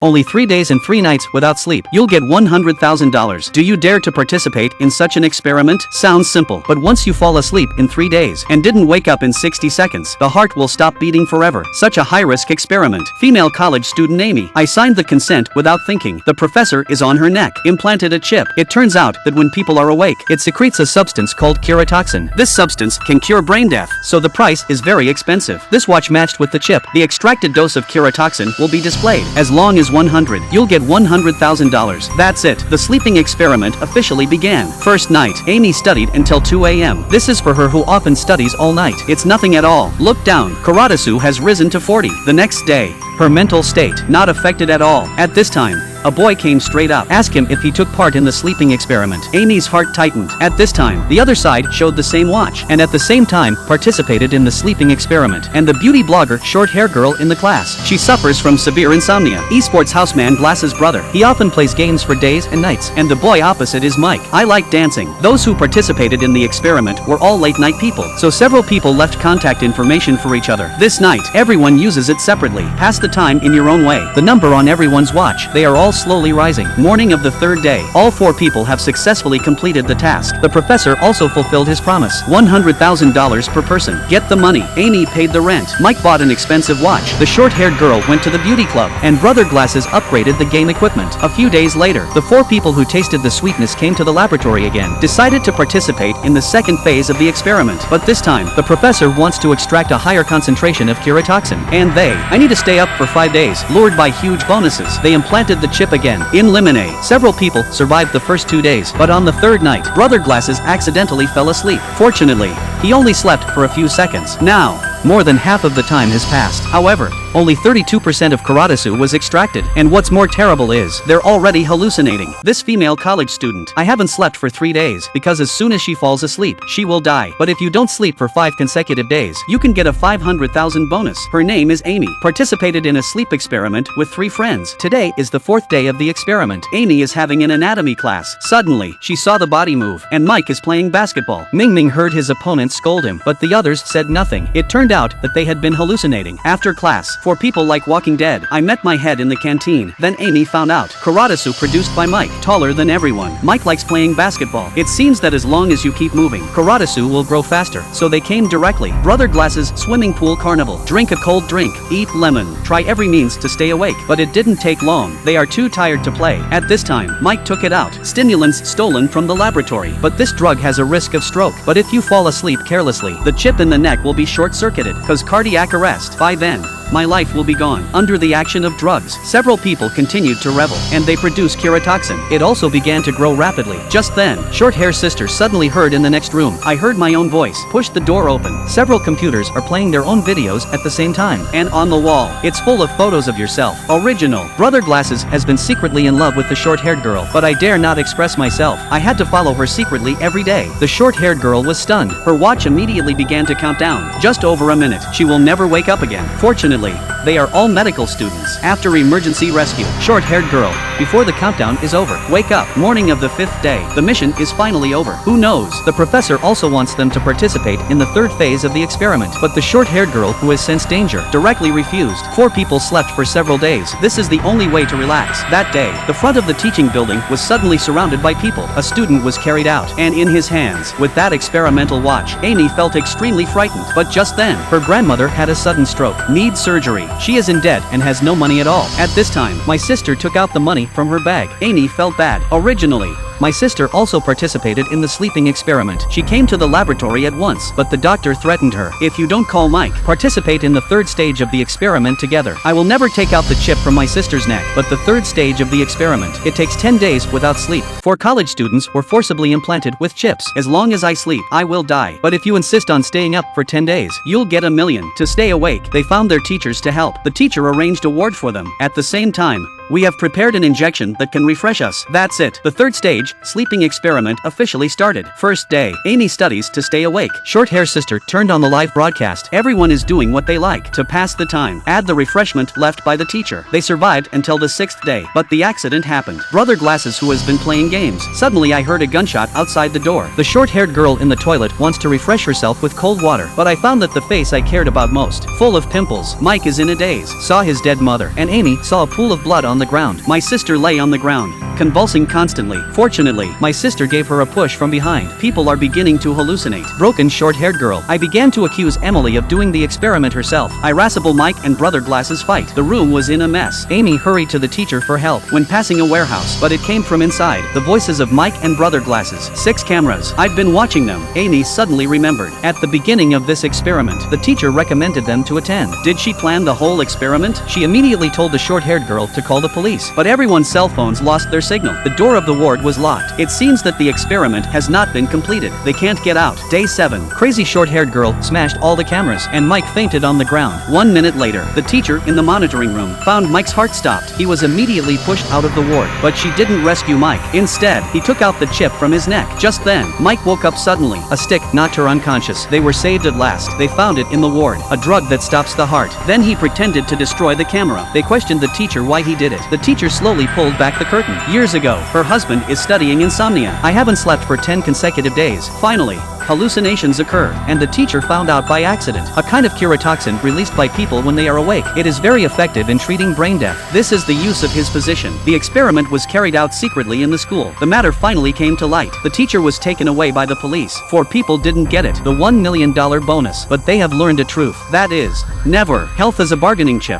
Only 3 days and 3 nights without sleep. You'll get $100,000. Do you dare to participate in such an experiment? Sounds simple, but once you fall asleep in 3 days and didn't wake up in 60 seconds, the heart will stop beating forever. Such a high-risk experiment. Female college student Amy. I signed the consent without thinking. The professor is on her neck. Implanted a chip. It turns out that when people are awake, it secretes a substance called keratoxin. This substance can cure brain death, so the price is very expensive. This watch matched with the chip. The extracted dose of keratoxin will be displayed. As long as 100, you'll get $100,000. That's it. The sleeping experiment officially began. First night, Amy studied until 2 a.m. This is for her who often studies all night. It's nothing at all. Look down. Karadasu has risen to 40. The next day, her mental state not affected at all. At this time, a boy came straight up. Asked him if he took part in the sleeping experiment. Amy's heart tightened. At this time, the other side showed the same watch, and at the same time, participated in the sleeping experiment. And the beauty blogger, short hair girl in the class. She suffers from severe insomnia. Esports houseman Glass's brother. He often plays games for days and nights. And the boy opposite is Mike. I like dancing. Those who participated in the experiment were all late night people, so several people left contact information for each other. This night, everyone uses it separately. Pass the time in your own way. The number on everyone's watch, they are all slowly rising. Morning of the third day, all 4 people have successfully completed the task. The professor also fulfilled his promise. $100,000 per person. Get the money. Amy paid the rent. Mike bought an expensive watch. The short-haired girl went to the beauty club, and Brother Glasses upgraded the game equipment. A few days later, the 4 people who tasted the sweetness came to the laboratory again, decided to participate in the second phase of the experiment. But this time, the professor wants to extract a higher concentration of keratoxin. And I need to stay up for 5 days, lured by huge bonuses. They implanted the chip again. In Lemonade, several people survived the first 2 days, but on the third night, Brother Glasses accidentally fell asleep. Fortunately, he only slept for a few seconds. Now, more than half of the time has passed. However, only 32% of Karadasu was extracted. And what's more terrible is, they're already hallucinating. This female college student. I haven't slept for 3 days, because as soon as she falls asleep, she will die. But if you don't sleep for 5 consecutive days, you can get a 500,000 bonus. Her name is Amy. Participated in a sleep experiment with 3 friends. Today is the 4th day of the experiment. Amy is having an anatomy class. Suddenly, she saw the body move, and Mike is playing basketball. Ming heard his opponent scold him, but the others said nothing. It turned out that they had been hallucinating. After class, for people like Walking Dead, I met my head in the canteen. Then Amy found out. Karadasu produced by Mike, taller than everyone. Mike likes playing basketball. It seems that as long as you keep moving, Karadasu will grow faster. So they came directly. Brother Glasses swimming pool carnival. Drink a cold drink. Eat lemon. Try every means to stay awake. But it didn't take long. They are too tired to play. At this time, Mike took it out. Stimulants stolen from the laboratory. But this drug has a risk of stroke. But if you fall asleep carelessly, the chip in the neck will be short-circuited, cause cardiac arrest. By then, my life will be gone. Under the action of drugs, several people continued to revel, and they produced keratoxin. It also began to grow rapidly. Just then, short-hair sister suddenly heard in the next room. I heard my own voice. Pushed the door open. Several computers are playing their own videos at the same time. And on the wall, it's full of photos of yourself. Original. Brother Glasses has been secretly in love with the short-haired girl, but I dare not express myself. I had to follow her secretly every day. The short-haired girl was stunned. Her watch immediately began to count down. Just over a minute. She will never wake up again. Fortunately, they are all medical students. After emergency rescue, short-haired girl, before the countdown is over, wake up. Morning of the 5th day. The mission is finally over. Who knows? The professor also wants them to participate in the 3rd phase of the experiment, but the short-haired girl, who has sensed danger, directly refused. 4 people slept for several days. This is the only way to relax. That day, the front of the teaching building was suddenly surrounded by people. A student was carried out, and in his hands, with that experimental watch, Amy felt extremely frightened. But just then, her grandmother had a sudden stroke. Needs surgery. She is in debt and has no money at all. At this time, my sister took out the money from her bag. Amy felt bad. Originally, my sister also participated in the sleeping experiment. She came to the laboratory at once, but the doctor threatened her. If you don't call Mike, participate in the 3rd stage of the experiment together. I will never take out the chip from my sister's neck, but the 3rd stage of the experiment. It takes 10 days without sleep. 4 college students were forcibly implanted with chips. As long as I sleep, I will die. But if you insist on staying up for 10 days, you'll get $1 million. To stay awake, they found their teachers to help. The teacher arranged a ward for them. At the same time, we have prepared an injection that can refresh us. That's it. The 3rd stage college, sleeping experiment officially started. First day, Amy studies to stay awake. Short hair sister turned on the live broadcast. Everyone is doing what they like to pass the time. Add the refreshment left by the teacher. They survived until the 6th day, but the accident happened. Brother Glasses, who has been playing games. Suddenly I heard a gunshot outside the door. The short-haired girl in the toilet wants to refresh herself with cold water, but I found that the face I cared about most, full of pimples. Mike is in a daze. Saw his dead mother, and Amy saw a pool of blood on the ground. My sister lay on the ground, convulsing constantly. Fortunately, my sister gave her a push from behind. People are beginning to hallucinate. Broken short-haired girl. I began to accuse Emily of doing the experiment herself. Irascible Mike and Brother Glasses fight. The room was in a mess. Amy hurried to the teacher for help when passing a warehouse, but it came from inside. The voices of Mike and Brother Glasses. 6 cameras. I'd been watching them. Amy suddenly remembered. At the beginning of this experiment, the teacher recommended them to attend. Did she plan the whole experiment? She immediately told the short-haired girl to call the police, but everyone's cell phones lost their signal. The door of the ward was locked. It seems that the experiment has not been completed. They can't get out. Day 7. Crazy short-haired girl smashed all the cameras, and Mike fainted on the ground. 1 minute later, the teacher in the monitoring room found Mike's heart stopped. He was immediately pushed out of the ward, but she didn't rescue Mike. Instead, he took out the chip from his neck. Just then, Mike woke up suddenly. A stick knocked her unconscious. They were saved at last. They found it in the ward, a drug that stops the heart. Then he pretended to destroy the camera. They questioned the teacher why he did it. The teacher slowly pulled back the curtain. Years ago, her husband is studying insomnia. I haven't slept for 10 consecutive days. Finally, hallucinations occur, and the teacher found out by accident. A kind of curatoxin released by people when they are awake. It is very effective in treating brain death. This is the use of his position. The experiment was carried out secretly in the school. The matter finally came to light. The teacher was taken away by the police. 4 people didn't get it, the $1 million bonus, but they have learned a truth. That is, never. Health is a bargaining chip.